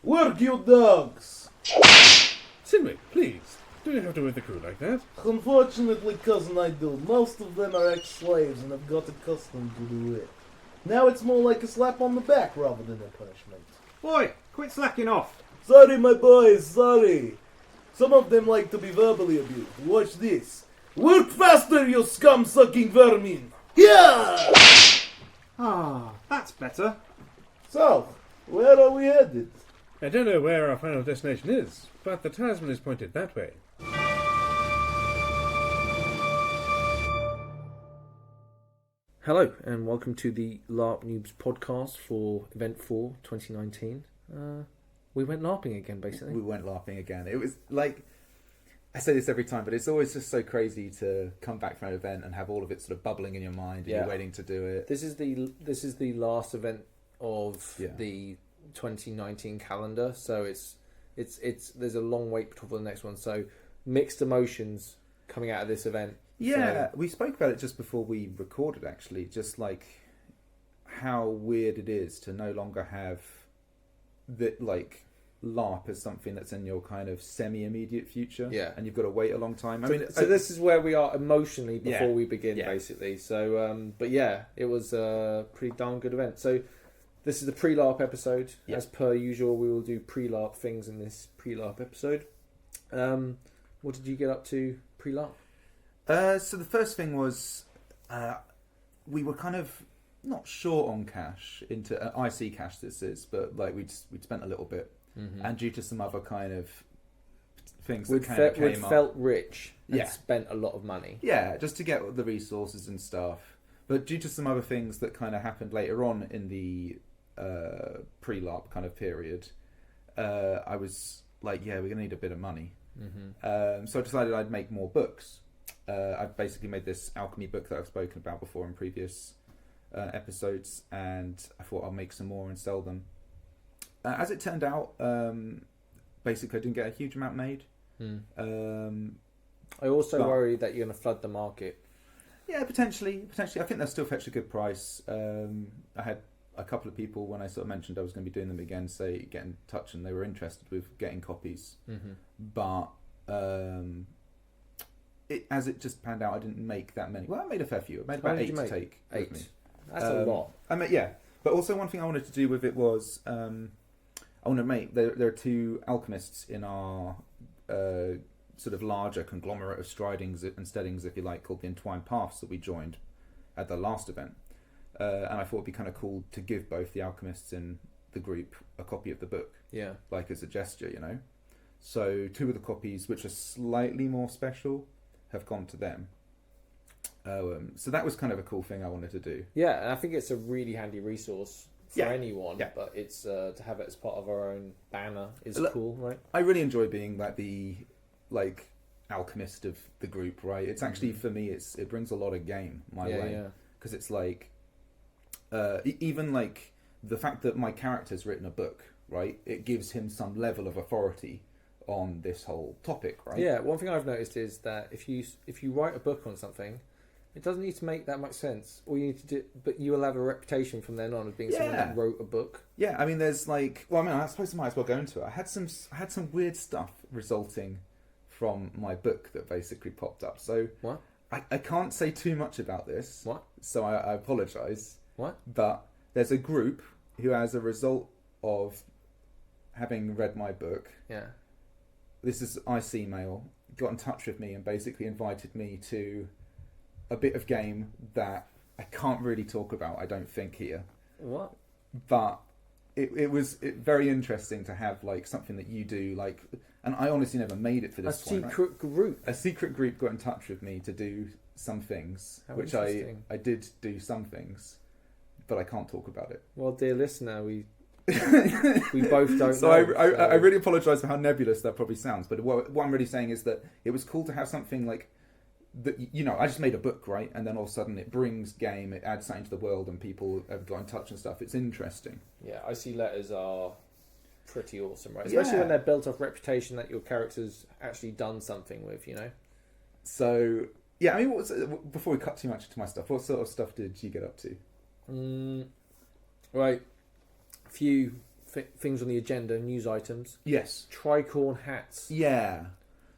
Work, you dogs! Sidney, please. Do you have to with the crew like that? Unfortunately, cousin, I do. Most of them are ex-slaves and have got accustomed to do it. Now it's more like a slap on the back rather than a punishment. Boy, quit slacking off. Sorry, my boys, sorry. Some of them like to be verbally abused. Watch this. Work faster, you scum-sucking vermin! Yeah! Ah, that's better. So, where are we headed? I don't know where our final destination is, but the talisman is pointed that way. Hello, and welcome to the LARP Noobs podcast for Event 4 2019. We went LARPing again, basically. We went LARPing again. It was like, I say this every time, but it's always just so crazy to come back from an event and have all of it sort of bubbling in your mind and you're waiting to do it. This is the last event of the 2019 calendar, so it's there's a long wait before the next one. So mixed emotions coming out of this event. Yeah, we spoke about it just before we recorded, actually, just like how weird it is to no longer have that, like, LARP as something that's in your kind of semi-immediate future. Yeah. And you've got to wait a long time. So this is where we are emotionally before we begin, basically. So, but yeah, it was a pretty darn good event. So this is the pre-LARP episode. Yeah. As per usual, we will do pre-LARP things in this pre-LARP episode. What did you get up to pre-LARP? So the first thing was we were kind of not short on cash into IC cash. This is, but like we'd spent a little bit, and due to some other kind of things that came up, felt rich and spent a lot of money. Yeah, just to get the resources and stuff. But due to some other things that kind of happened later on in the pre-LARP kind of period, I was like, yeah, we're gonna need a bit of money. So I decided I'd make more books. I've basically made this alchemy book that I've spoken about before in previous episodes, and I thought I'll make some more and sell them. As it turned out, basically I didn't get a huge amount made. I also worry that you're going to flood the market. Yeah, potentially. I think they'll still fetch a good price. I had a couple of people, when I sort of mentioned I was going to be doing them again, get in touch, and they were interested with getting copies. But as it just panned out, I didn't make that many. Well, I made a fair few. I made about 8 to take. 8. With me. That's a lot. But also one thing I wanted to do with it was I want to make. There are 2 alchemists in our sort of larger conglomerate of stridings and steadings, if you like, called the Entwined Paths that we joined at the last event. And I thought it'd be kind of cool to give both the alchemists in the group a copy of the book. Yeah. Like as a gesture, you know. So 2 of the copies, which are slightly more special, have gone to them. So that was kind of a cool thing I wanted to do. Yeah, and I think it's a really handy resource for anyone, but it's to have it as part of our own banner is cool, right? I really enjoy being like the alchemist of the group, right? It's actually, for me, it brings a lot of game my way. Because it's like, even like the fact that my character's written a book, right? It gives him some level of authority on this whole topic, right? Yeah, one thing I've noticed is that if you write a book on something, it doesn't need to make that much sense. All you need to do, but you will have a reputation from then on of being someone that wrote a book. Yeah, I mean, there's like, well, I mean, I suppose I might as well go into it. I had some weird stuff resulting from my book that basically popped up. So what? I can't say too much about this. What? So I apologise. What? But there's a group who, as a result of having read my book, this is IC Mail, got in touch with me and basically invited me to a bit of game that I can't really talk about, I don't think, here. What? But it was very interesting to have like something that you do, like, and I honestly never made it for this point. A secret group got in touch with me to do some things, which I did do some things, but I can't talk about it. Well, dear listener, we both don't know. I really apologise for how nebulous that probably sounds, but what I'm really saying is that it was cool to have something like that. You know, I just made a book, right? And then all of a sudden it brings game, it adds something to the world, and people have got in touch and stuff. It's interesting. Yeah, IC letters are pretty awesome, right? Especially when they're built off reputation that your character's actually done something with, you know? So, yeah, I mean, before we cut too much into my stuff, what sort of stuff did you get up to? Right. A few things on the agenda, news items. Yes. Tricorn hats. Yeah.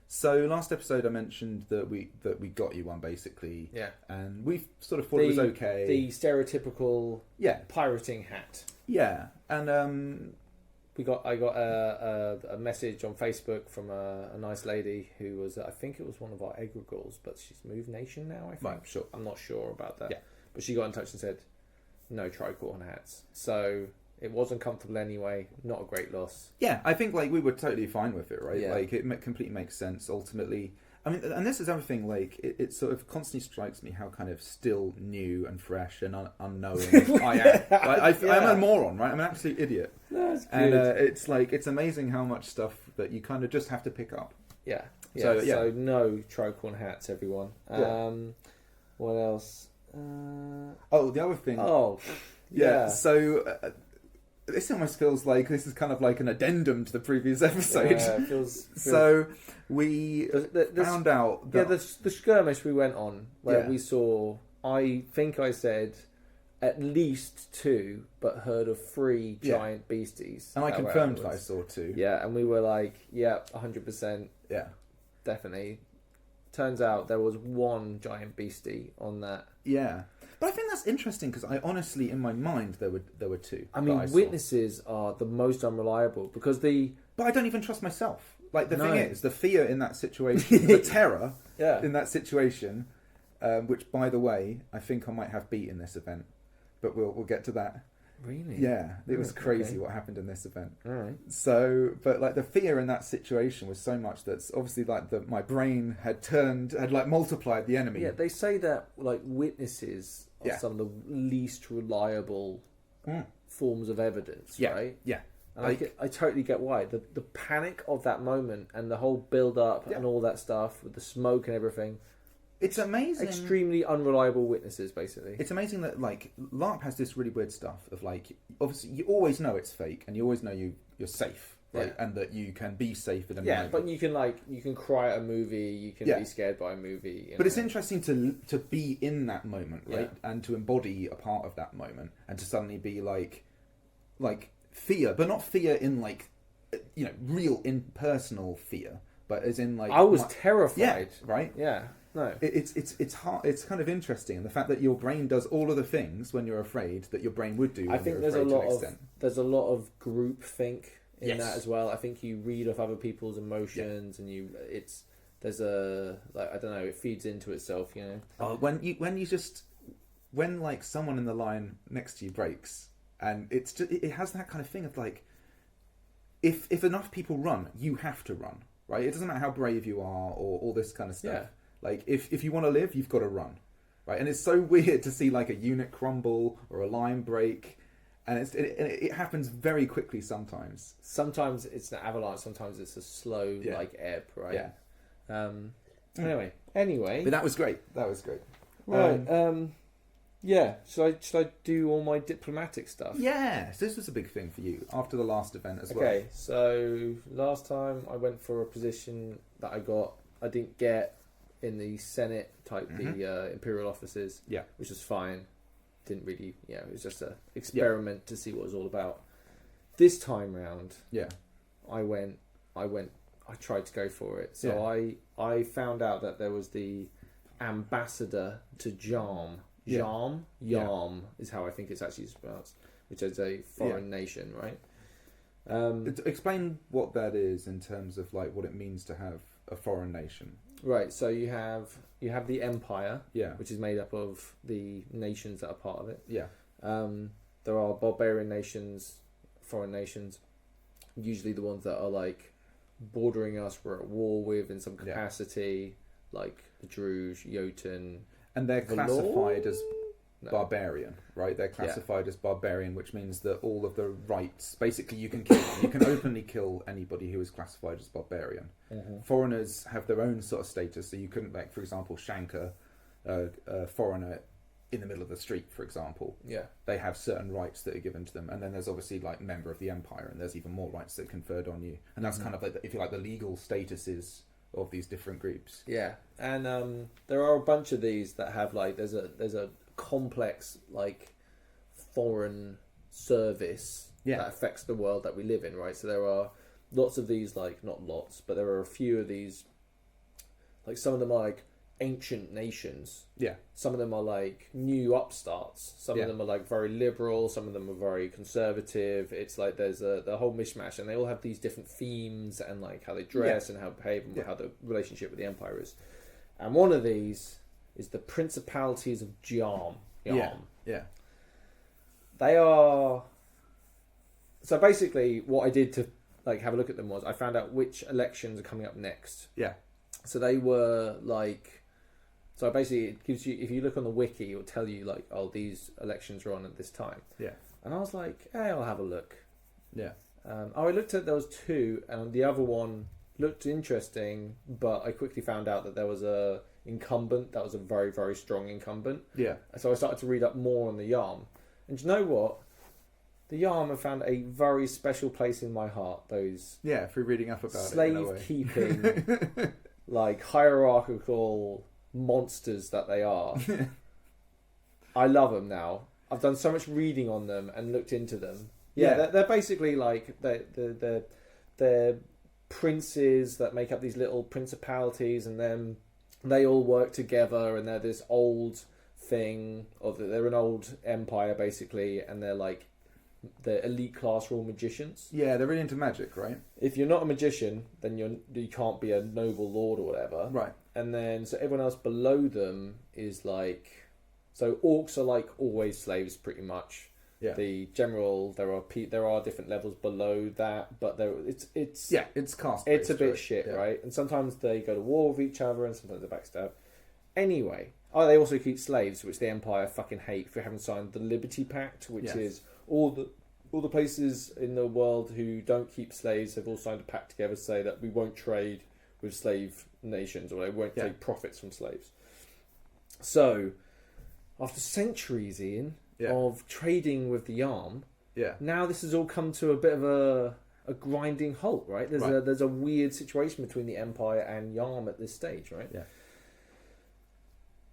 So last episode I mentioned that we got you one basically. Yeah. And we sort of thought it was okay. The stereotypical pirating hat. Yeah. And I got a message on Facebook from a nice lady who was, I think it was one of our egregores, but she's moved nation now, I think. Right, sure. I'm not sure about that. Yeah. But she got in touch and said, no tricorn hats. So it wasn't comfortable anyway, not a great loss. Yeah, I think like we were totally fine with it, right? Yeah. Like it completely makes sense ultimately. I mean, and this is another thing, like, it sort of constantly strikes me how kind of still new and fresh and unknowing I am. Like, I'm a moron, right? I'm an absolute idiot. That's good. And it's like, it's amazing how much stuff that you kind of just have to pick up. Yeah. So no tricorn hats, everyone. What else? Oh, the other thing. Oh, yeah. So this almost feels like this is kind of like an addendum to the previous episode. Yeah, it feels So we found out that... Yeah, the skirmish we went on, where we saw, I think I said at least 2, but heard of 3 giant beasties. And I confirmed that I saw 2. Yeah, and we were like, 100%. Yeah. Definitely. Turns out there was 1 giant beastie on that. Yeah. But I think that's interesting because I honestly, in my mind, there were 2. I mean, witnesses are the most unreliable because But I don't even trust myself. Like, the thing is, the fear in that situation, the terror in that situation, which, by the way, I think I might have beat in this event, but we'll get to that. Really? Yeah, it was crazy what happened in this event. All right. So, but like the fear in that situation was so much that obviously like my brain had like multiplied the enemy. Yeah, they say that like witnesses are some of the least reliable forms of evidence, right? Yeah. And I totally get why. The panic of that moment and the whole build up and all that stuff with the smoke and everything. It's amazing. Extremely unreliable witnesses, basically. It's amazing that like LARP has this really weird stuff of like obviously you always know it's fake and you always know you're safe, right? And that you can be safe in a moment. But you can cry at a movie, you can be scared by a movie. But it's interesting to be in that moment, right? And to embody a part of that moment and to suddenly be like fear, but not fear in like real impersonal fear, but as in like I was terrified. Yeah, right? Yeah. No, it's hard. It's kind of interesting, and the fact that your brain does all of the things when you're afraid that your brain would do. I think there's a lot of group think in that as well. I think you read off other people's emotions, and I don't know, it feeds into itself, when like someone in the line next to you breaks, and it has that kind of thing of like, if enough people run, you have to run, right? It doesn't matter how brave you are or all this kind of stuff. Yeah. Like, if you want to live, you've got to run, right? And it's so weird to see, like, a unit crumble or a line break, and it happens very quickly sometimes. Sometimes it's an avalanche, sometimes it's a slow, ebb, right? Yeah. Anyway. But that was great. Right, should I do all my diplomatic stuff? Yes, this was a big thing for you after the last event as well. Okay, so last time I went for a position that I didn't get in the Senate type, the Imperial offices, which was fine. Didn't really, it was just an experiment to see what it was all about. This time round, I tried to go for it. So I found out that there was the ambassador to Yarm. Yarm is how I think it's actually pronounced, which is a foreign nation, right? Explain what that is in terms of like what it means to have a foreign nation. Right, so you have the empire, which is made up of the nations that are part of it. Yeah. There are barbarian nations, foreign nations, usually the ones that are like bordering us, we're at war with in some capacity, like the Druge, Jotun. And they're classified as barbarian, right? They're classified as barbarian, which means that all of the rights, basically you can openly kill anybody who is classified as barbarian. Mm-hmm. Foreigners have their own sort of status, so you couldn't, like, for example, shank a foreigner in the middle of the street, for example. Yeah. They have certain rights that are given to them, and then there's obviously like member of the empire, and there's even more rights that are conferred on you. And that's kind of like, if you like, the legal statuses of these different groups. Yeah, and there are a bunch of these that have like there's a complex like foreign service Yeah. that affects the world that we live in, right? So there are lots of these, like, not lots, but there are a few of these, like, some of them are like ancient nations. Yeah. Some of them are like new upstarts. Some Yeah. of them are like very liberal. Some of them are very conservative. It's like there's the whole mishmash, and they all have these different themes and like how they dress and how they behave and how the relationship with the Empire is. And one of these is the Principalities of Yarm. Yeah. They are. So basically, what I did to like have a look at them was I found out which elections are coming up next. Yeah. So they were like. So basically, it gives you, if you look on the wiki, it will tell you like, oh, these elections are on at this time. Yeah. And I was like, hey, I'll have a look. Yeah. I looked at those two, and the other one looked interesting, but I quickly found out that there was a incumbent that was a very, very strong incumbent. Yeah. So I started to read up more on the Yarm. And do you know what? The Yarm have found a very special place in my heart. Those Through reading up about slave keeping, like hierarchical monsters that they are. I love them now. I've done so much reading on them and looked into them. They're basically like they're princes that make up these little principalities, and then they all work together, and they're this old thing of they're an old empire basically, and they're like the elite class rule magicians. Yeah, they're really into magic, right? If you're not a magician, then you can't be a noble lord or whatever. Right. And then so everyone else below them is like, so orcs are like always slaves pretty much. Yeah. The general, there are different levels below that, but it's caste. it's a bit shit, right? And sometimes they go to war with each other, and sometimes they backstab. Anyway, they also keep slaves, which the Empire fucking hate for having signed the Liberty Pact, which is all the places in the world who don't keep slaves have all signed a pact together to say that we won't trade with slave nations, or they won't take profits from slaves. So, after centuries, Ian, of trading with the Yarm, now this has all come to a bit of a grinding halt, right? There's a weird situation between the Empire and Yarm at this stage, right? Yeah.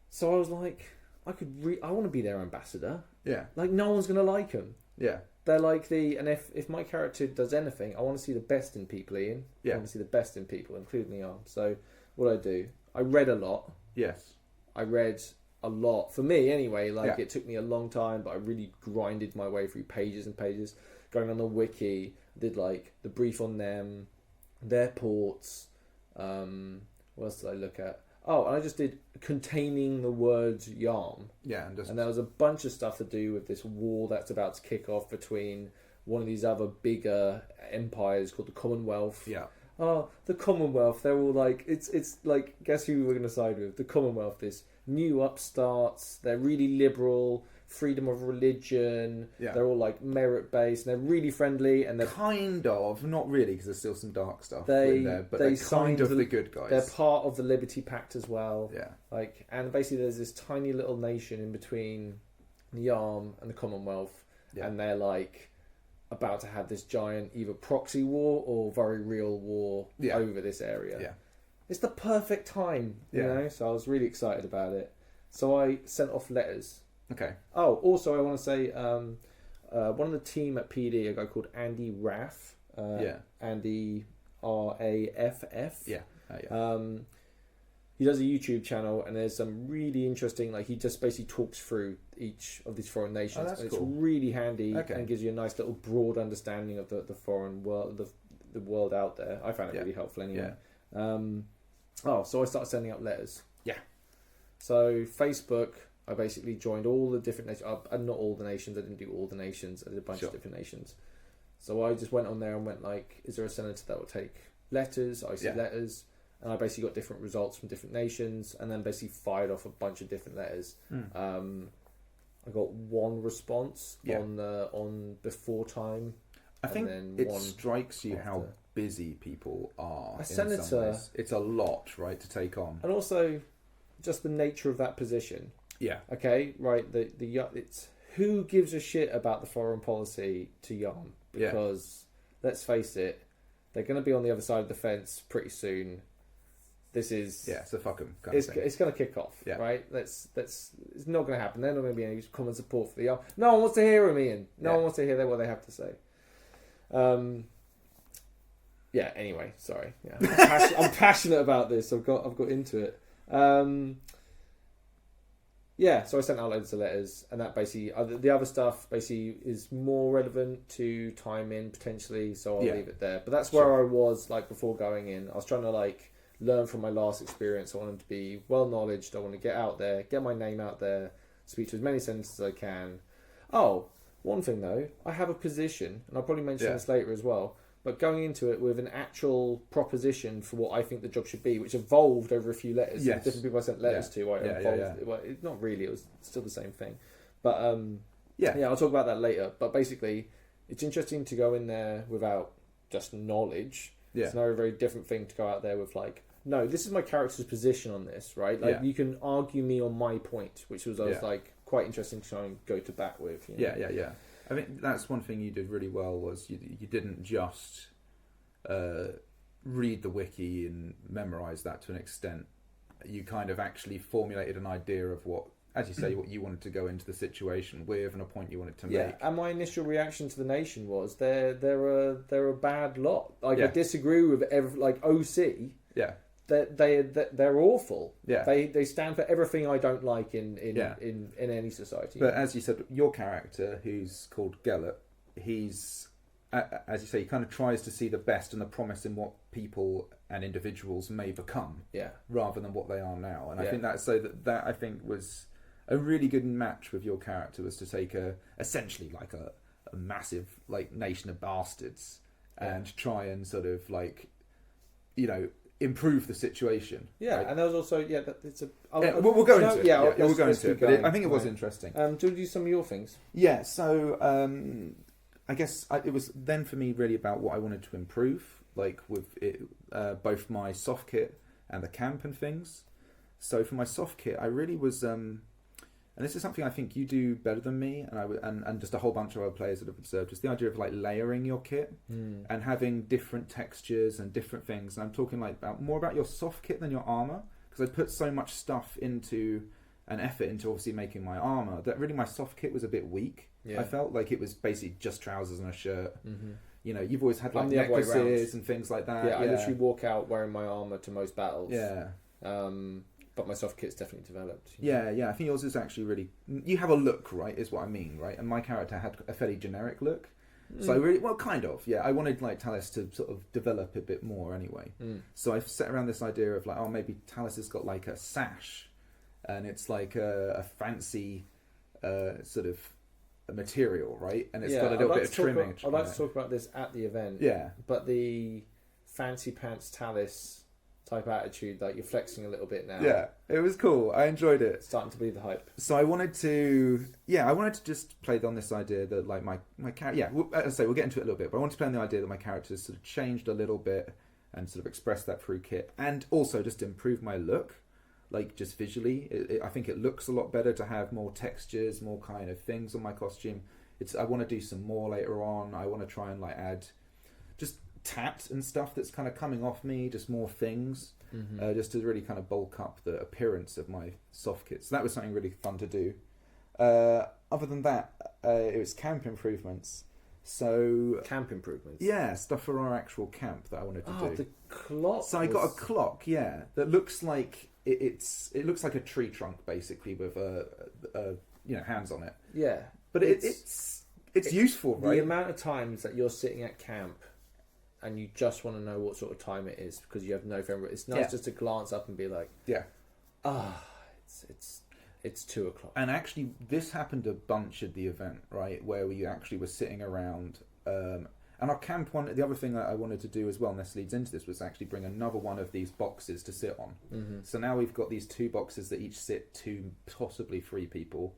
So I was like, I want to be their ambassador. Yeah. Like, no one's going to like them. Yeah. They're like and if my character does anything, I want to see the best in people, Ian. Yeah. I want to see the best in people, including the Yarm. So what I read a lot. Yes. I read a lot. For me, anyway, it took me a long time, but I really grinded my way through pages and pages. Going on the wiki, did like the brief on them, their ports. What else did I look at? Oh, and I just did containing the words Yarm. Yeah, and there was a bunch of stuff to do with this war that's about to kick off between one of these other bigger empires called the Commonwealth. Yeah. Oh, the Commonwealth. They're all like, it's like, guess who we're going to side with? The Commonwealth, this new upstarts. They're really liberal, freedom of religion. Yeah. They're all like merit based. And they're really friendly, and they're kind of, not really, because there's still some dark stuff in there, but they're kind of the good guys. They're part of the Liberty Pact as well. Yeah. And basically there's this tiny little nation in between the Yarm and the Commonwealth, and they're like about to have this giant either proxy war or very real war over this area. Yeah. It's the perfect time, you know? So I was really excited about it. So I sent off letters. Okay. Oh, also I want to say one of the team at PD, a guy called Andy Raff. Andy Raff. Yeah. He does a YouTube channel, and there's some really interesting, like, he just basically talks through each of these foreign nations. Oh, that's and cool. It's really handy and gives you a nice little broad understanding of the foreign world, the world out there. I found it really helpful anyway. So I started sending out letters. Yeah. So Facebook, I basically joined all the different nations. Not all the nations. I didn't do all the nations. I did a bunch of different nations. So I just went on there and went like, is there a senator that will take letters? I see letters. And I basically got different results from different nations, and then basically fired off a bunch of different letters. I got one response on before time. I think it strikes you how busy people are. A senator, it's a lot, right, to take on, and also just the nature of that position. Yeah. Okay. Right. It's who gives a shit about the foreign policy to Yarm, because let's face it, they're going to be on the other side of the fence pretty soon. this is so fuck them. it's going to kick off, Yeah. right? It's not going to happen. They're not going to be any common support for the no one wants to hear them, Ian. No one wants to hear what they have to say. Yeah. Anyway, sorry. Yeah, I'm passionate about this. I've got into it. Yeah, so I sent out loads of letters, and that basically the other stuff basically is more relevant to time in potentially. So I'll leave it there. But that's where I was like before going in. I was trying to like learn from my last experience. I wanted to be well knowledged. I want to get out there, get my name out there, speak to as many sentences as I can. Oh, one thing though, I have a position, and I'll probably mention this later as well. But going into it with an actual proposition for what I think the job should be, which evolved over a few letters. Yes. Different people I sent letters to. Well, not really. It was still the same thing. But I'll talk about that later. But basically, it's interesting to go in there without just knowledge. Yeah. It's now a very different thing to go out there with like, no, this is my character's position on this, right? Like you can argue me on my point, which was I was like quite interesting to try and go to bat with. You know? Yeah. I think that's one thing you did really well was you didn't just read the wiki and memorize that to an extent. You kind of actually formulated an idea of what, as you say, what you wanted to go into the situation with and a point you wanted to make. Yeah, and my initial reaction to the nation was they're a bad lot. Like I disagree with like OC. Yeah. They're awful. Yeah, they stand for everything I don't like in any society. But as you said, your character, who's called Gellert, he's as you say, he kind of tries to see the best and the promise in what people and individuals may become, rather than what they are now. And I think that I think was a really good match with your character, was to take essentially like a massive like nation of bastards and try and sort of like improve the situation. Yeah, right? And there was also it's a. We'll go into it. We'll go into it. But I think it was interesting. Do you want to do some of your things? Yeah. So I guess it was then for me really about what I wanted to improve, like with it, both my soft kit and the camp and things. So for my soft kit, I really was, and this is something I think you do better than me, and just a whole bunch of other players that have observed, is the idea of like layering your kit and having different textures and different things. And I'm talking like more about your soft kit than your armor, because I put so much stuff into an effort into obviously making my armor that really my soft kit was a bit weak. I felt like it was basically just trousers and a shirt. You've always had like necklaces and things like that. I literally walk out wearing my armor to most battles. But my soft kit's definitely developed. I think yours is actually really. You have a look, right? Is what I mean, right? And my character had a fairly generic look, so I really, kind of. Yeah, I wanted like Talis to sort of develop a bit more anyway. So I set around this idea of like, maybe Talis has got like a sash, and it's like a fancy sort of a material, right? And it's got a little bit of trimming. I'd like to talk about this at the event. Yeah, but the fancy pants Talis type attitude, like you're flexing a little bit now. Yeah, it was cool. I enjoyed it. It's starting to be the hype. So I wanted to just play on this idea that like my character. Yeah, as I say, we'll get into it a little bit. But I wanted to play on the idea that my character has sort of changed a little bit and sort of express that through kit, and also just improve my look, like just visually. I think it looks a lot better to have more textures, more kind of things on my costume. I want to do some more later on. I want to try and like add just tat and stuff that's kind of coming off me, just more things, just to really kind of bulk up the appearance of my soft kit. So that was something really fun to do. Other than that, it was camp improvements. So camp improvements, stuff for our actual camp that I wanted to do. The clock. So I got a clock, that looks like it looks like a tree trunk basically with hands on it. Yeah, but it's useful, right? The amount of times that you're sitting at camp and you just want to know what sort of time it is because you have no frame. It's nice just to glance up and be like, it's 2:00. And actually, this happened a bunch at the event, right, where we actually were sitting around. And our camp one, the other thing that I wanted to do as well, and this leads into this, was actually bring another one of these boxes to sit on. So now we've got these 2 boxes that each sit 2, possibly 3 people.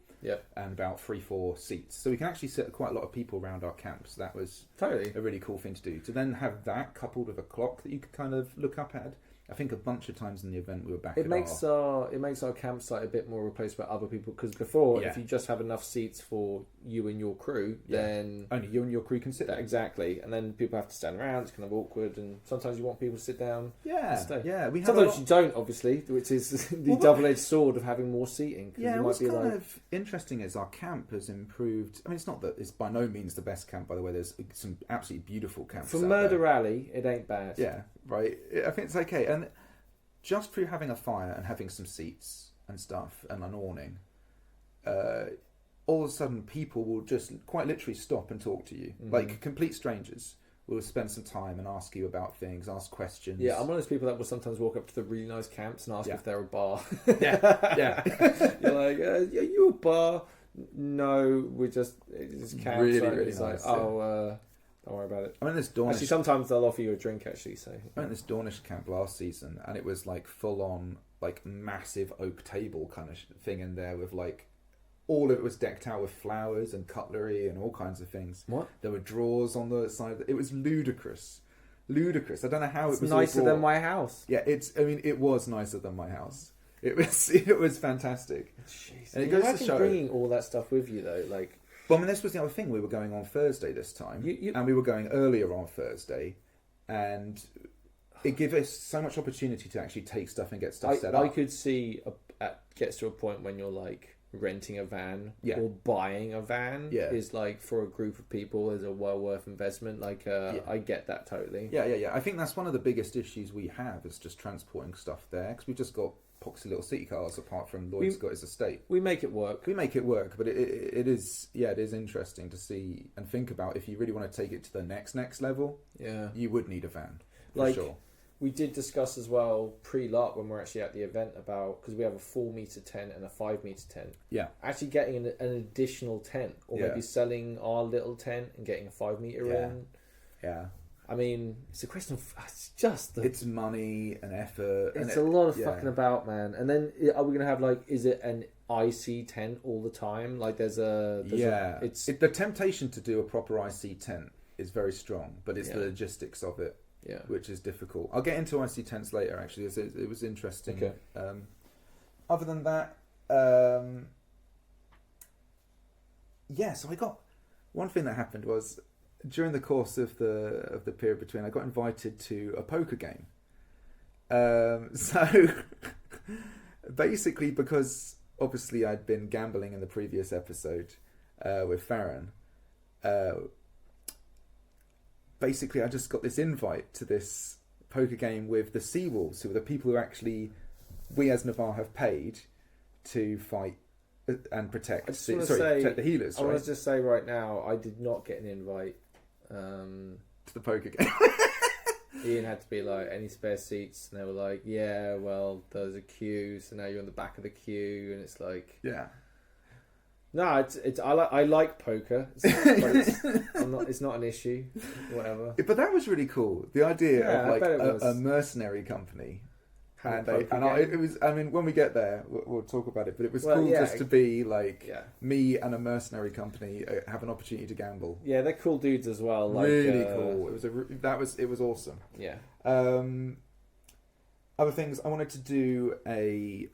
And about 3-4 seats, so we can actually sit quite a lot of people around our camps. That was totally a really cool thing to do. To then have that coupled with a clock that you could kind of look up at, I think a bunch of times in the event we were back. It makes our campsite a bit more replaceable by other people, because before, if you just have enough seats for you and your crew, then only you and your crew can sit there. Exactly, and then people have to stand around. It's kind of awkward, and sometimes you want people to sit down. Yeah, and stay. yeah. Sometimes you don't, obviously, which is the double-edged sword of having more seating. Yeah, what's kind of interesting is our camp has improved. I mean, it's not that it's by no means the best camp, by the way. There's some absolutely beautiful camps. For Murder Alley, it ain't bad. Yeah, right. I think it's okay, and just through having a fire and having some seats and stuff and an awning, all of a sudden people will just quite literally stop and talk to you, like complete strangers. Will spend some time and ask you about things, ask questions. Yeah, I'm one of those people that will sometimes walk up to the really nice camps and ask if they're a bar. Yeah. You're like, are you a bar? No, we're just camps. Really, right? really it's nice. like, don't worry about it. I went this Dornish. Actually, sometimes they'll offer you a drink. Actually, so I went this Dornish camp last season, and it was like full on, like massive oak table kind of thing in there with like. All of it was decked out with flowers and cutlery and all kinds of things. What? There were drawers on the side. It was ludicrous. Ludicrous. I don't know how it was nicer all than my house. Yeah, it was nicer than my house. It was fantastic. Jeez. And it goes to show bringing all that stuff with you though, like. Well, I mean, this was the other thing. We were going on Thursday this time, and we were going earlier on Thursday, and it gave us so much opportunity to actually take stuff and get stuff set up. I could see it gets to a point when you're like renting a van or buying a van is like for a group of people is a well worth investment. Like I get that totally. Yeah. I think that's one of the biggest issues we have is just transporting stuff there, because we've just got poxy little city cars apart from Lloyd's got his estate. We make it work. But it is interesting to see and think about if you really want to take it to the next level. Yeah, you would need a van for sure. We did discuss as well pre-LARP when we're actually at the event about, because we have a 4-meter tent and a 5-meter tent. Yeah. Actually getting an additional tent, or maybe selling our little tent and getting a 5-meter in. Yeah. I mean, it's a question of it's money and effort. It's a lot of fucking about, man. And then are we going to have like, is it an IC tent all the time? Like there's the temptation to do a proper IC tent is very strong, but it's the logistics of it. Yeah, which is difficult. I'll get into IC tents later. Actually, it was interesting. Okay. Other than that, so I got one thing that happened was during the course of the period between, I got invited to a poker game. So basically, because obviously I'd been gambling in the previous episode with Farron. Basically, I just got this invite to this poker game with the Seawolves, who are the people who actually we as Navarre have paid to fight and protect. Protect the healers. I want to just say right now, I did not get an invite to the poker game. Ian had to be like, any spare seats? And they were like, yeah, well, there's a queue, so now you're on the back of the queue, and it's like, yeah. No, I like poker. It's not an issue. Whatever. But that was really cool. The idea of like a mercenary company. It was. I mean, when we get there, we'll talk about it. But it was cool just to be like me and a mercenary company have an opportunity to gamble. Yeah, they're cool dudes as well. Like, really cool. It was awesome. Yeah. Other things, I wanted to do a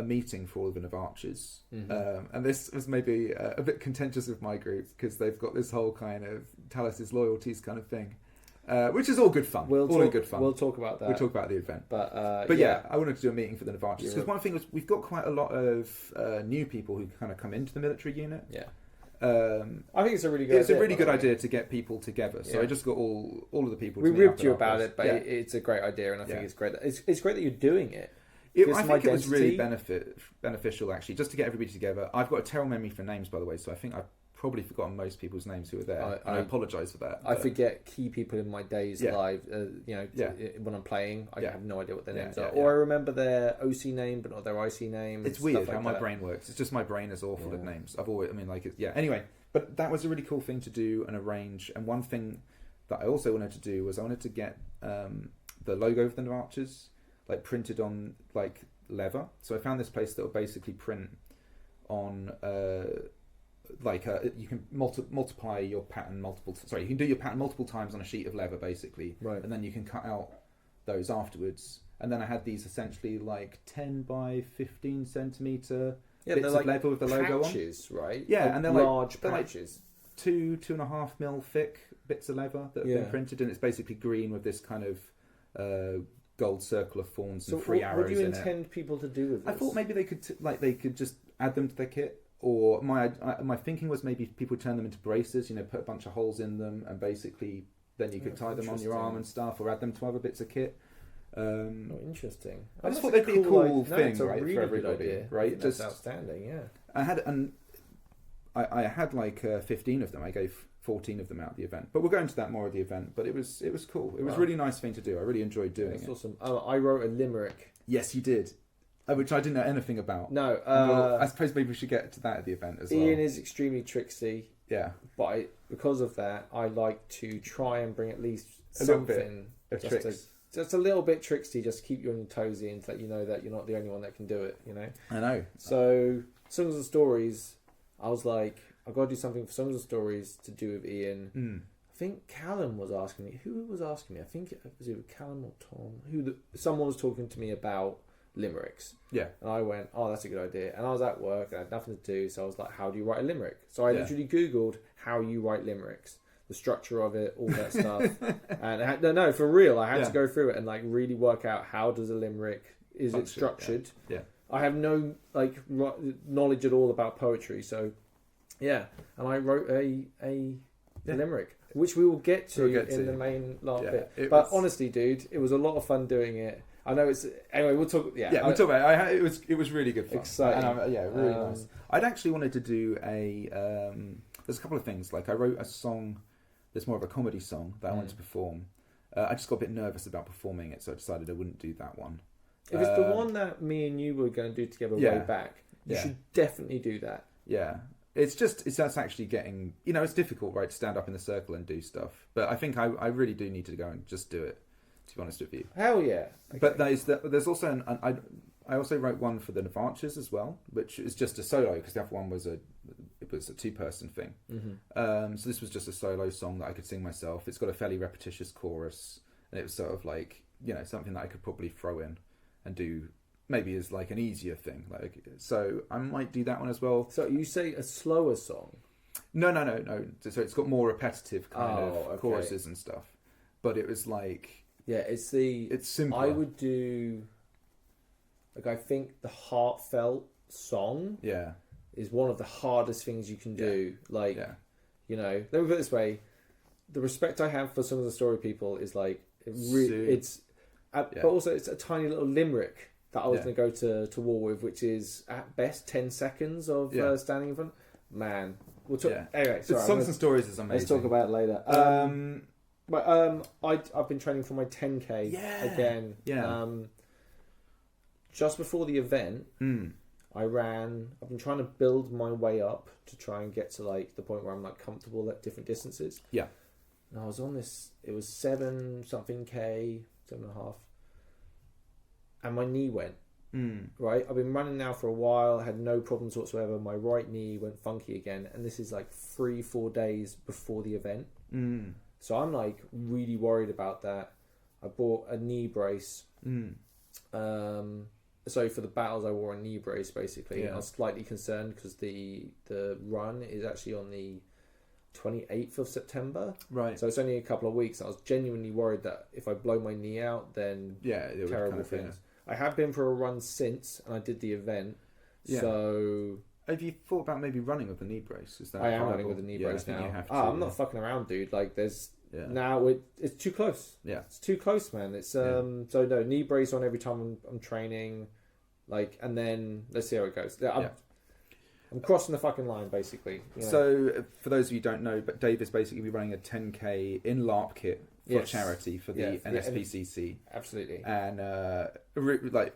meeting for all of the archers, and this was maybe a bit contentious with my group because they've got this whole kind of Talus's loyalties kind of thing, which is all good fun. We'll talk about that. We'll talk about the event, but I wanted to do a meeting for the Navarchers because one thing was we've got quite a lot of new people who kind of come into the military unit. Yeah. I think it's a really good idea to get people together. So I just got all of the people. We ribbed you about it, but it's a great idea, and I think it's great. It's great that you're doing it. I think it was really beneficial actually, just to get everybody together. I've got a terrible memory for names, by the way, so I think I've probably forgotten most people's names who were there. I apologise for that. I forget key people in my days live. When I'm playing, I have no idea what their names are, or I remember their OC name but not their IC name. It's weird how my brain works. It's just my brain is awful at names. Anyway, but that was a really cool thing to do and arrange. And one thing that I also wanted to do was I wanted to get the logo of the Archers like printed on like leather. So I found this place that will basically print on. You can multiply your pattern you can do your pattern multiple times on a sheet of leather basically, right? And then you can cut out those afterwards. And then I had these essentially like 10 by 15 centimeter bits they're of leather with the logo on. Patches, right? Yeah, Like and they're large like patches. 2.5 mil thick bits of leather that have been printed, and it's basically green with this kind of gold circle of thorns and three arrows in it. What do you intend people to do with this? I thought maybe they could they could just add them to their kit, or my thinking was maybe people turn them into braces. Put a bunch of holes in them, and basically then you could tie them on your arm and stuff, or add them to other bits of kit. Interesting. I just thought they'd be a cool thing, right, really for everybody, idea. right? That's outstanding. Yeah. I had like 15 of them. I gave 14 of them out at the event, but we'll go into that more at the event. But it was cool. It was a really nice thing to do. I really enjoyed doing it. That's awesome. I wrote a limerick. Yes, you did, which I didn't know anything about. No, I suppose maybe we should get to that at the event as well. Ian is extremely tricksy. Yeah, but because of that, I like to try and bring at least a something of tricks. Just a little bit tricksy, just to keep you on your toes and to let you know that you're not the only one that can do it. I know. So songs and stories, I was like, I've got to do something for songs and stories to do with Ian. I think Callum was asking me. Who was asking me? I think it was either Callum or Tom. Someone was talking to me about limericks. Yeah. And I went, oh, that's a good idea. And I was at work and I had nothing to do, so I was like, how do you write a limerick? So I literally Googled how you write limericks, the structure of it, all that stuff. And no, for real, I had to go through it and like really work out how does a limerick, is it structured? Yeah. I have no knowledge at all about poetry, so and I wrote a limerick, which we will get to in the main LARP bit. But honestly, dude, it was a lot of fun doing it. I know it's anyway. We'll talk. We'll talk about it. It was really good fun. Exciting. And really nice. I'd actually wanted to do a. There's a couple of things. Like I wrote a song. There's more of a comedy song that I wanted to perform. I just got a bit nervous about performing it, so I decided I wouldn't do that one. If it's the one that me and you were going to do together way back, you should definitely do that. Yeah. That's actually getting, it's difficult, right, to stand up in the circle and do stuff. But I think I really do need to go and just do it, to be honest with you. Hell yeah. Okay. But there's also, I also wrote one for the Navarches as well, which is just a solo, because the other one was a two-person thing. Mm-hmm. So this was just a solo song that I could sing myself. It's got a fairly repetitious chorus, and it was sort of like, something that I could probably throw in and do maybe as like an easier thing. So I might do that one as well. So you say a slower song? No. So it's got more repetitive kind of choruses and stuff. But it was like... Yeah, it's simpler. I would do... I think the heartfelt song is one of the hardest things you can do. Let me put it this way. The respect I have for some of the story people is like... But also it's a tiny little limerick that I was going to go to war with, which is at best 10 seconds of standing in front. Man, we'll talk. Anyway, sorry, Songs and Stories is amazing. Let's talk about it later. I've been training for my 10K again. Yeah. Just before the event, I've been trying to build my way up to try and get to like the point where I'm like comfortable at different distances. Yeah. And I was on this. It was 7-something K, 7.5. And my knee went. Right? I've been running now for a while, had no problems whatsoever. My right knee went funky again, and this is like 3-4 days before the event. So I'm like really worried about that. I bought a knee brace. So for the battles I wore a knee brace basically. And I was slightly concerned because the run is actually on the 28th of September. Right. So it's only a couple of weeks. I was genuinely worried that if I blow my knee out, then terrible things. I have been for a run since, and I did the event. Yeah. So have you thought about maybe running with a knee brace? Is that I am running with a knee brace now. I'm not fucking around, dude. Like there's now it's too close. Yeah, it's too close, man. It's so no knee brace on every time I'm training, like, and then let's see how it goes. I'm crossing the fucking line, basically. So, for those of you who don't know, but Dave is basically running a 10K in LARP kit for charity for the NSPCC. Absolutely. And,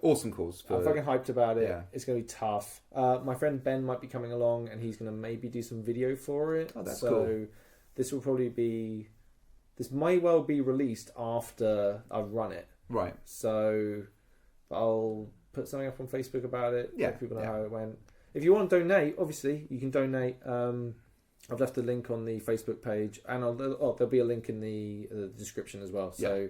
awesome cause. I'm fucking hyped about it. Yeah. It's going to be tough. My friend Ben might be coming along, and he's going to maybe do some video for it. Oh, that's cool. This will probably be... This may well be released after I've run it. Right. So, I'll put something up on Facebook about it. Let people know how it went. If you want to donate, obviously, you can donate. I've left a link on the Facebook page, and there'll be a link in the description as well. So,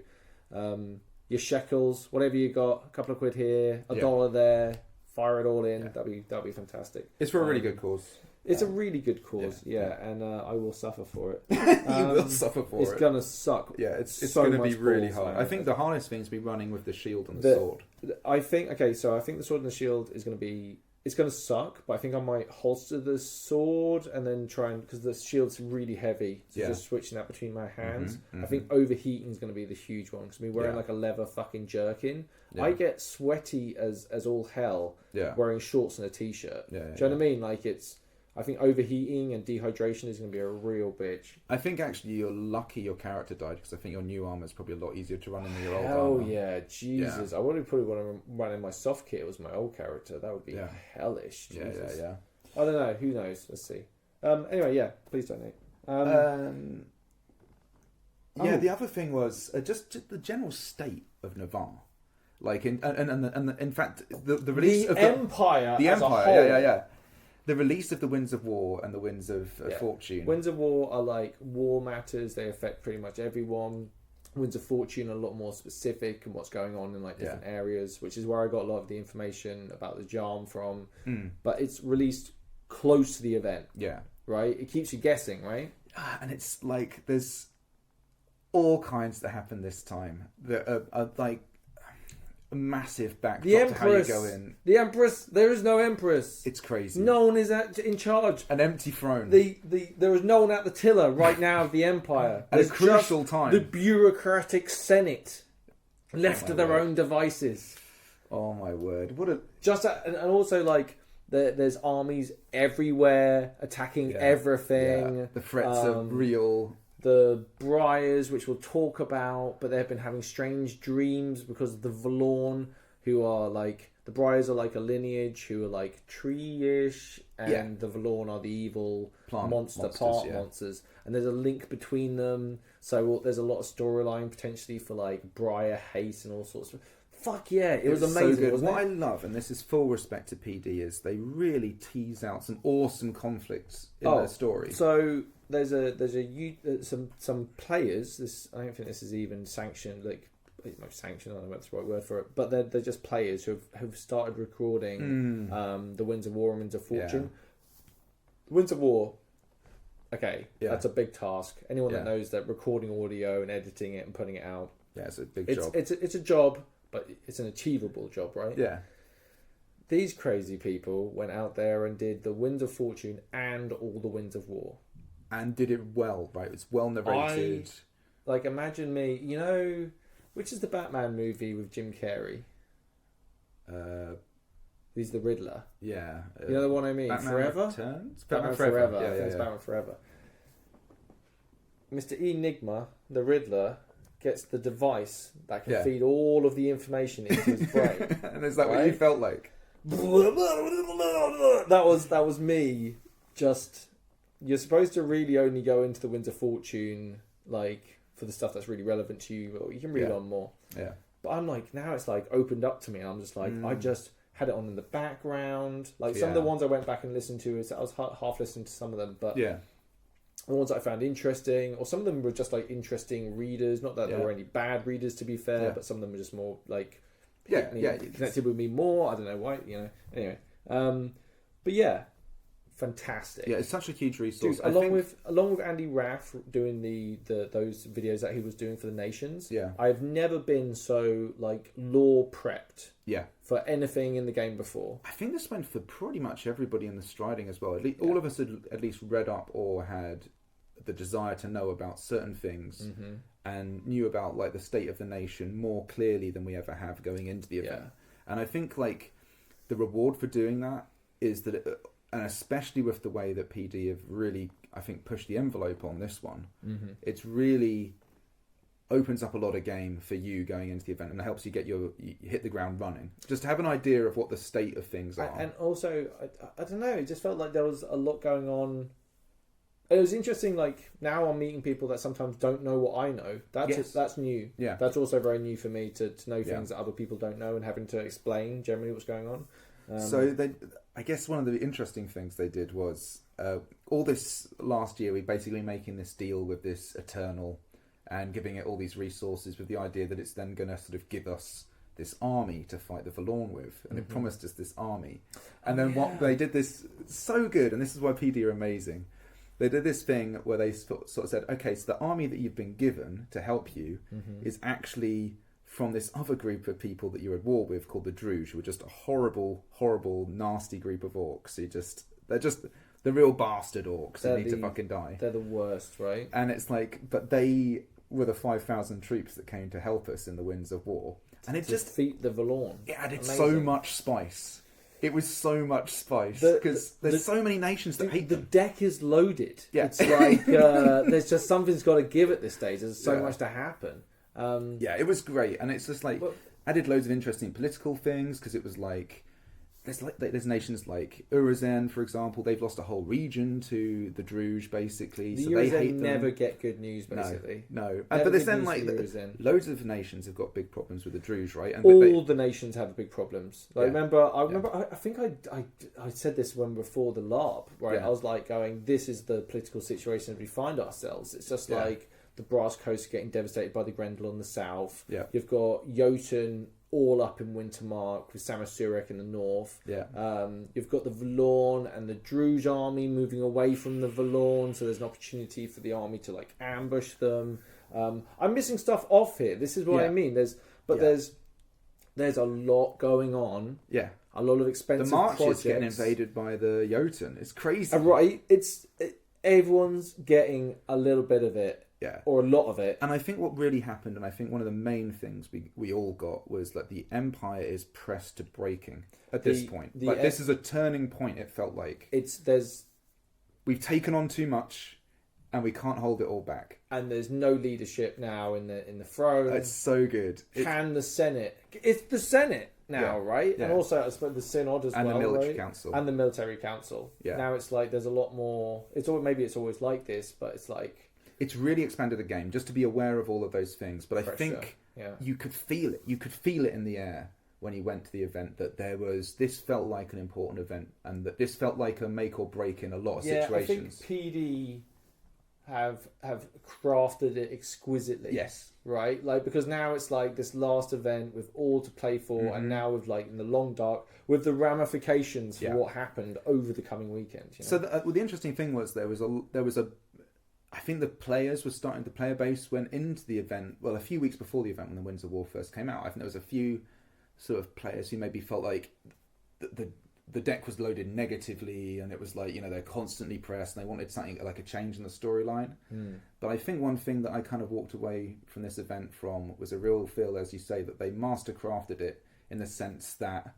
your shekels, whatever you got, a couple of quid here, a dollar there, fire it all in. That'd be fantastic. It's for a really good cause. It's a really good cause, and I will suffer for it. You will suffer for it. It's gonna suck. Yeah, it's so going to much be really balls, hard. man. I think the hardest thing is to be running with the shield and the sword. I think the sword and the shield is going to be. It's going to suck, but I think I might holster the sword and then try and, because the shield's really heavy, so just switching that between my hands. I think overheating is going to be the huge one, because me wearing like a leather fucking jerkin, I get sweaty as all hell wearing shorts and a t-shirt. Do you know what I mean? Like I think overheating and dehydration is going to be a real bitch. I think actually you're lucky your character died, because I think your new armor is probably a lot easier to run than your old armor. Oh yeah, Jesus! I would probably want to run in my soft kit. It was my old character. That would be hellish. Jesus. Yeah. I don't know. Who knows? Let's see. Anyway, please donate. The other thing was just the general state of Navarre. Like in fact the release of Empire. The as Empire. A whole. Yeah. The release of the Winds of War and the Winds of Fortune. Winds of War are like war matters. They affect pretty much everyone. Winds of Fortune are a lot more specific and what's going on in like different areas, which is where I got a lot of the information about the Jarm from. But it's released close to the event. Yeah. Right? It keeps you guessing, right? And it's like there's all kinds that happen this time that are like a massive backdrop to how you go in. The Empress. There is no Empress. It's crazy. No one is in charge. An empty throne. There is no one at the tiller right now of the Empire. At a crucial time. The bureaucratic Senate left to their own devices. Oh my word! And also like there's armies everywhere attacking everything. Yeah. The threats are real. The Briars, which we'll talk about, but they've been having strange dreams because of the Valorn, who are like, the Briars are like a lineage who are like tree-ish, and the Valorn are the evil monsters. And there's a link between them, so there's a lot of storyline potentially for like Briar hate and all sorts of... Fuck yeah, it was amazing. So good. Wasn't what it? I love, and this is full respect to PD, is they really tease out some awesome conflicts in their story. So there's some players. I don't think this is even sanctioned. Like it might be sanctioned. I don't know what's the right word for it. But they're just players who have started recording the Winds of War and Winds of Fortune. Winds of War. Okay, that's a big task. Anyone that knows that recording audio and editing it and putting it out. Yeah, it's a big job. It's a job. But it's an achievable job, right? Yeah. These crazy people went out there and did the Winds of Fortune and all the Winds of War. And did it well, right? It's well narrated. Like, imagine me, which is the Batman movie with Jim Carrey? He's the Riddler. Yeah. You know the one I mean? Batman Forever? Returns? Batman Forever. Yeah, I think it's Batman Forever. Mr. Enigma, the Riddler, gets the device that can feed all of the information into his brain. And is that what you felt like? That was me. Just, you're supposed to really only go into the Winds of Fortune like for the stuff that's really relevant to you, or you can read on more. Yeah. But I'm like, now it's like opened up to me, and I'm just like, I just had it on in the background. Like some of the ones I went back and listened to, I was half listening to some of them, but the ones that I found interesting, or some of them were just like interesting readers. Not that there were any bad readers, to be fair, but some of them were just more like connected with me more. I don't know why, Anyway, but yeah, fantastic. Yeah, it's such a huge resource. Dude, along with Andy Raff doing those videos that he was doing for the Nations. Yeah, I've never been so like lore prepped. Yeah, for anything in the game before. I think this went for pretty much everybody in the striding as well. At least all of us had at least read up or had the desire to know about certain things and knew about like the state of the nation more clearly than we ever have going into the event. And I think like the reward for doing that is that, and especially with the way that PD have really, I think, pushed the envelope on this one, it's really opens up a lot of game for you going into the event and helps you hit the ground running. Just to have an idea of what the state of things are. And also, I don't know, it just felt like there was a lot going on. It was interesting, like, now I'm meeting people that sometimes don't know what I know. That's new. Yeah. That's also very new for me to know things that other people don't know and having to explain generally what's going on. I guess one of the interesting things they did was all this last year, we basically making this deal with this Eternal and giving it all these resources with the idea that it's then going to sort of give us this army to fight the Valorn with, and it promised us this army. And then what they did this so good, and this is why PD are amazing. They did this thing where they sort of said, okay, so the army that you've been given to help you is actually from this other group of people that you're at war with called the Druge, who are just a horrible, horrible, nasty group of orcs. They're just the real bastard orcs who need to fucking die. They're the worst, right? And it's like, but they were the 5,000 troops that came to help us in the Winds of War. And it just defeat the Valorn. It added Amazing. so much spice. It was so much spice because there's so many nations that hate the them. deck is loaded. Yeah. It's like there's just something's got to give at this stage. There's so much to happen. Yeah, it was great, and it's just like added loads of interesting political things because it was like there's nations like Urizen, for example. They've lost a whole region to the Druge, basically. The so they hate them. never get good news, basically. No. Never But there's good then news like for Urizen. loads of nations have got big problems with the Druge, right? And All the nations have big problems. Like, Yeah. I remember. I think I said this when before the LARP, right? Yeah. I was like going, "This is the political situation we find ourselves." It's just Yeah. like the Brass Coast getting devastated by the Grendel on the south. Yeah. You've got Jotun all up in Wintermark with Samasurek in the north. Yeah. You've got the Valorn and the Druge army moving away from the Valorn, so there's an opportunity for the army to like ambush them. I'm missing stuff off here. This is what I mean. There's a lot going on. Yeah. A lot of expensive The March projects. is getting invaded by the Jotun. It's crazy. Right. Everyone's getting a little bit of it. Yeah. Or a lot of it. And I think what really happened, and I think one of the main things we all got was that the Empire is pressed to breaking at this point. This is a turning point, it felt like. We've taken on too much and we can't hold it all back. And there's no leadership now in the throne. It's so good. Can the Senate... It's the Senate now, right? Yeah. And also, I suppose, the Synod as well, and the Military right? Council. And the Military Council. Yeah. Now it's like there's a lot more... Maybe it's always like this, but it's like... It's really expanded the game, just to be aware of all of those things. But Pressure. I think you could feel it. You could feel it in the air when you went to the event that this felt like an important event, and that this felt like a make or break in a lot of situations. I think PD have crafted it exquisitely. Yes. Right? Like, because now it's like this last event with all to play for, and now with like in the long dark with the ramifications for what happened over the coming weekend. You know? So the interesting thing was there was a I think the players were starting, the player base went into the event, well, a few weeks before the event when the Winds of War first came out. I think there was a few sort of players who maybe felt like the deck was loaded negatively, and it was like, they're constantly pressed and they wanted something like a change in the storyline. But I think one thing that I kind of walked away from this event from was a real feel, as you say, that they mastercrafted it in the sense that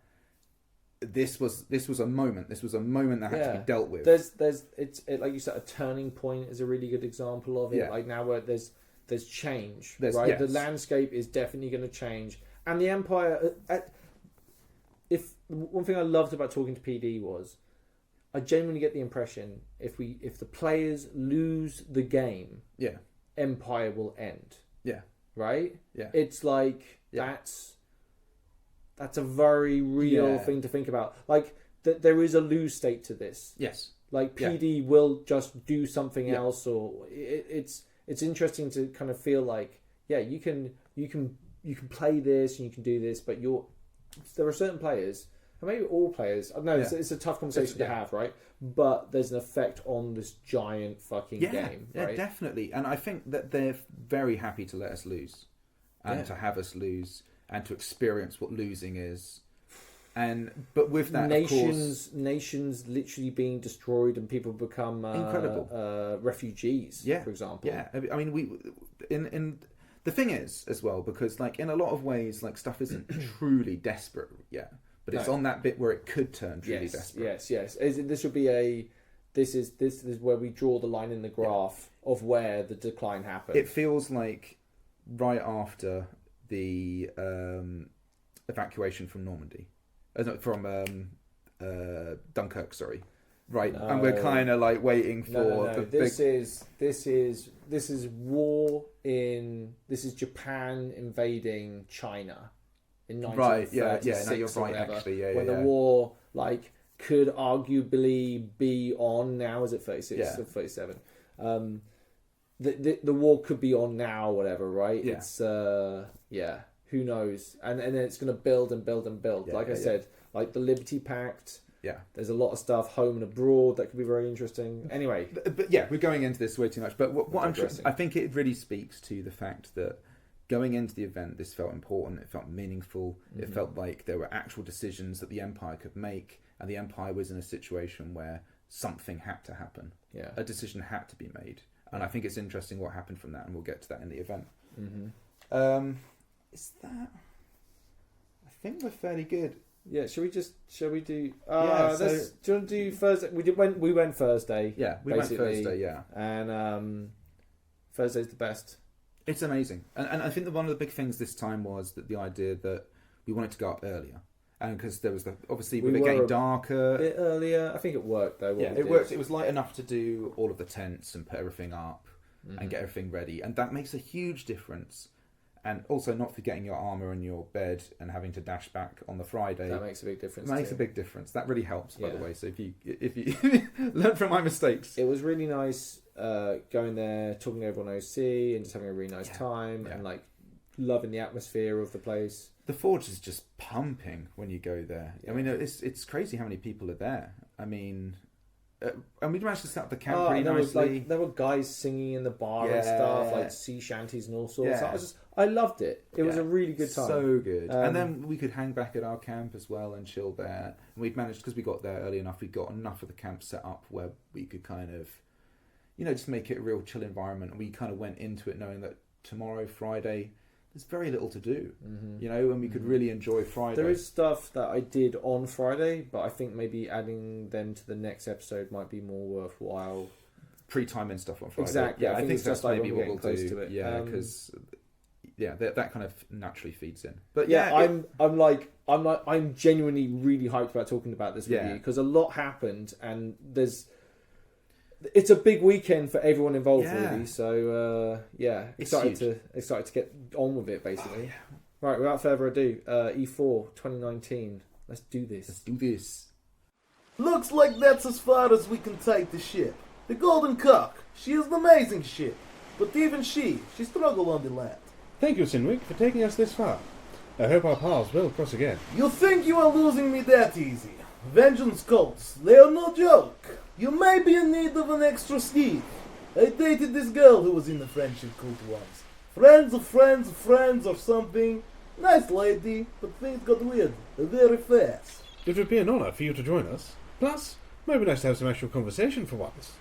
this was a moment. This was a moment that had to be dealt with. There's like you said, a turning point is a really good example of it. Yeah. Like now where there's change, Yes. right? The landscape is definitely going to change, and the Empire. If one thing I loved about talking to PD was, I genuinely get the impression if the players lose the game, Empire will end. Yeah. Right. Yeah. It's like that's a very real thing to think about. Like, there is a lose state to this. Yes. Like, PD will just do something else, or it's interesting to kind of feel like, you can play this and you can do this, but there are certain players, and maybe all players. I don't know. It's a tough conversation to have, right? But there's an effect on this giant fucking game, right? Yeah, definitely. And I think that they're very happy to let us lose, and to have us lose, and to experience what losing is. But with that, nations literally being destroyed and people become incredible refugees. For example. Yeah, I mean, we in the thing is as well, because like in a lot of ways, like stuff isn't truly desperate yet, but it's on that bit where it could turn truly desperate. Yes. This would be this is where we draw the line in the graph of where the decline happened. It feels like right after the evacuation from Normandy, from Dunkirk. Sorry, right, and we're kind of like waiting for the this big. This is war in. This is Japan invading China in 1936. No, you're right. Actually, when the war could arguably be on now. Is it 36 or 37? the war could be on now, or whatever, right? Yeah. It's who knows? And then it's going to build and build and build. Yeah, like I said, like the Liberty Pact. Yeah. There's a lot of stuff home and abroad that could be very interesting. Anyway, but yeah, we're going into this way too much. But what digressing. I think it really speaks to the fact that going into the event, this felt important. It felt meaningful. It felt like there were actual decisions that the Empire could make, and the Empire was in a situation where something had to happen. Yeah. A decision had to be made, and I think it's interesting what happened from that, and we'll get to that in the event. Is that? I think we're fairly good. Yeah, shall we do? So- Do you want to do Thursday? We went Thursday. Yeah, we basically, went Thursday. Yeah, and Thursday's the best. it's amazing, and I think that one of the big things this time was that the idea that we wanted to go up earlier, and because there was obviously with it getting darker. A bit earlier. I think it worked though. Yeah, it worked. It was light enough to do all of the tents and put everything up and get everything ready, and that makes a huge difference. And also not forgetting your armour and your bed and having to dash back on the Friday. That makes a big difference. It makes a big difference. That really helps, by the way. So if you learn from my mistakes. It was really nice going there, talking to everyone OC and just having a really nice time and like loving the atmosphere of the place. The Forge is just pumping when you go there. Yeah. I mean, it's crazy how many people are there. I mean, and we managed to set up the camp pretty nicely. There were guys singing in the bar and stuff, like sea shanties and all sorts. Yeah. I loved it. It was a really good time. So good. And then we could hang back at our camp as well and chill there. And we'd managed, because we got there early enough, we got enough of the camp set up where we could kind of, just make it a real chill environment. And we kind of went into it knowing that tomorrow, Friday, there's very little to do, and we could really enjoy Friday. There is stuff that I did on Friday, but I think maybe adding them to the next episode might be more worthwhile. Pre-timing stuff on Friday. Exactly. Yeah, I think that's maybe what we'll close do. to it. Yeah, because that kind of naturally feeds in. But I'm genuinely really hyped about talking about this with you because a lot happened and it's a big weekend for everyone involved, really. So excited to get on with it, basically. Right, without further ado, E4 2019. Let's do this. Looks like that's as far as we can take the ship. The Golden Cock, she is an amazing ship. But even she struggled on the land. Thank you, Sinwick, for taking us this far. I hope our paths will cross again. You think you are losing me that easy? Vengeance cults, they are no joke. You may be in need of an extra ski. I dated this girl who was in the friendship cult once. Friends of friends of friends or something. Nice lady, but things got weird very fast. It would be an honour for you to join us. Plus, might be nice to have some actual conversation for once.